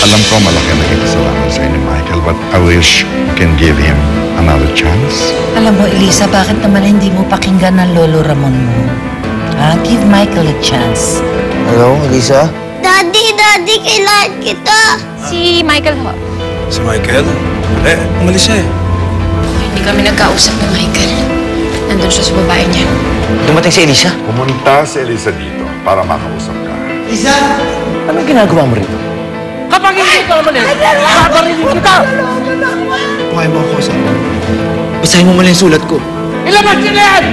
Alam ko malaki na kasalanan sa ni Michael, but I wish you can give him another chance. Alam mo, Elisa, bakit naman hindi mo pakinggan ng Lolo Ramon mo? Give Michael a chance. Hello, Elisa? Daddy, kailangan kita. Si Michael ho. Si Michael? Umalis siya eh. Hindi kami nagkausap ni Michael. Nandun siya sa babae niya. Dumating si Elisa? Pumunta si Elisa dito para makausap ka. Elisa! Anong ginagawa mo rito? Kapag hindi ka naman babarilin kita! Kaya mo ako sa basahin mo mali yung sulat ko. Ilabas niyo na yan!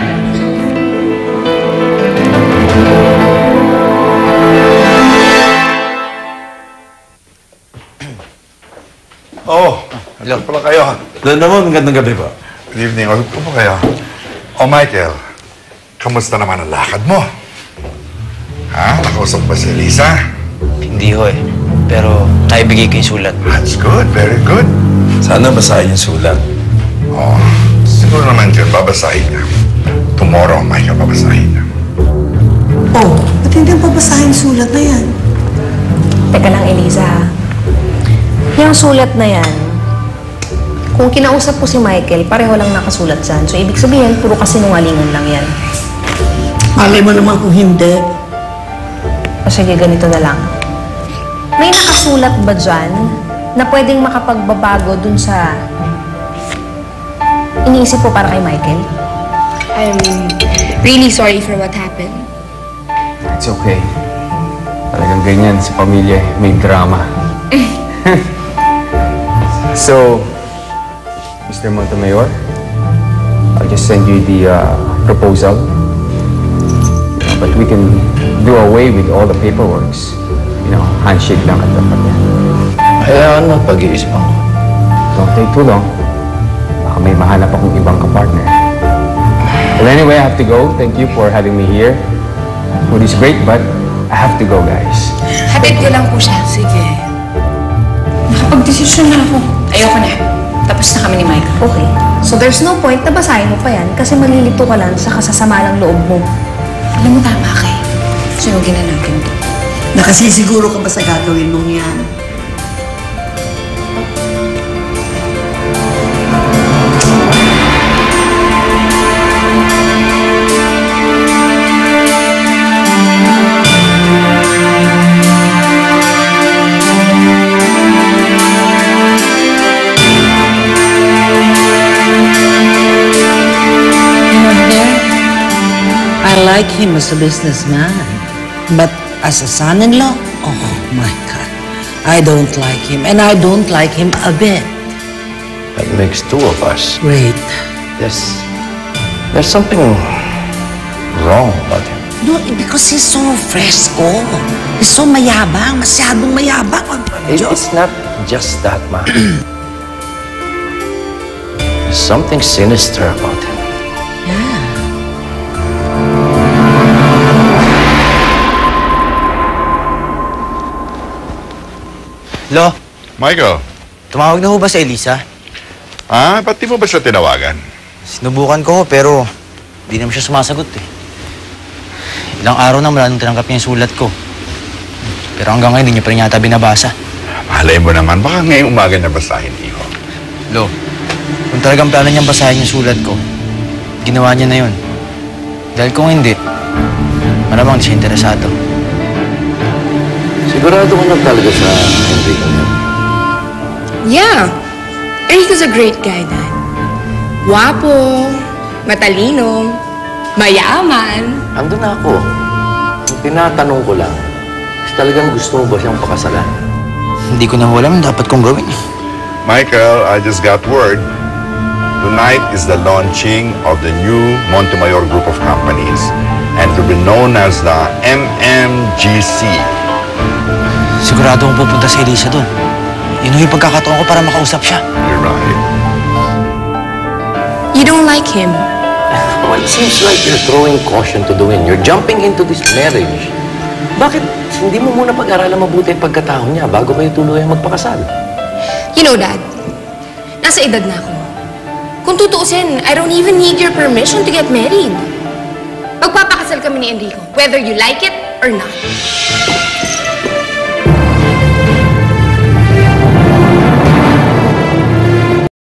Oh, hello pala kayo. Doon naman, magandang gabi pa. Good evening. Ano po kayo? Oh, Michael, kamusta naman ang lakad mo? Ha? Nakausap ba si Elisa? Hindi ho eh. Pero naibigay ko yung sulat. That's good. Very good. Sana basahin yung sulat. Oh, siguro naman dyan, babasahin ka. Tomorrow, Michael, babasahin ka. Oh, ba't hindi ang babasahin sulat na yan? Teka lang, Eliza. Yung sulat na yan, kung kinausap ko si Michael, pareho lang nakasulat dyan. So, ibig sabihin, puro kasinungalingan lang yan. Malay mo naman kung hindi. O sige, ganito na lang. May nakasulat ba dyan na pwedeng makapagbabago dun sa iniisip ko para kay Michael? I'm really sorry for what happened. It's okay. Talagang ganyan sa pamilya, may drama. So, Mr. Montemayor, I'll just send you the proposal. But we can do away with all the paperworks. You know, handshake lang at dapat yan. Hayaan mo, pag-iisipan ko. Don't take too long. Baka may mahanap akong ibang kapartner. Well, anyway, I have to go. Thank you for having me here. Food is great, but I have to go, guys. Hatid ko lang po siya. Sige. Nakapag-desisyon na ako. Ayoko na. Tapos na kami ni Michael. Okay. So, there's no point na basahin mo pa yan kasi malilito ka lang sa kasasama ng loob mo. Alam mo, tama ka eh. Sunugin na natin to. Nakasisiguro ka ba sa gagawin mong yan? I like him as a businessman. But as a son-in-law, oh my God. I don't like him, and I don't like him a bit. That makes two of us. Great. There's something wrong about him. No, because he's so fresco. He's so mayabang, masyadong mayabang. It's not just that, ma. There's something sinister about him. Yeah. Lo, Michael, tumawag na ho ba si Elisa? ba't di mo ba siya tinawagan? Sinubukan ko ho, pero di naman siya sumasagot eh. Ilang araw na mula nung tinanggap niya yung sulat ko. Pero hanggang ngayon, hindi niya pa rin yata binabasa. Malay mo naman, baka ngayong umaga na basahin, Iho. Lo, kung talagang plano niyang basahin yung sulat ko, ginawa niya na yun. Dahil kung hindi, malamang di siya interesado. Sigurado ka na talaga sa Enrico niya? Yeah. Enrico's a great guy, Dad. Guwapo, matalino, mayaman. Andun na ako. Ang tinatanong ko lang, talagang gusto mo ba siyang pakasalan? Hindi ko na alam dapat kong gawin. Michael, I just got word. Tonight is the launching of the new Montemayor Group of Companies and to be known as the MMGC. Sigurado kong pupunta si Elisa doon. Yun yung pagkakataon ko para makausap siya. You're right. You don't like him. Well, it seems like you're throwing caution to the wind. You're jumping into this marriage. Bakit hindi mo muna pag-aralan mabuti ang pagkatao niya bago kayo tuluyang magpakasal? You know, Dad, nasa edad na ako. Kung tutuusin, I don't even need your permission to get married. Magpapakasal kami ni Enrico, whether you like it or not.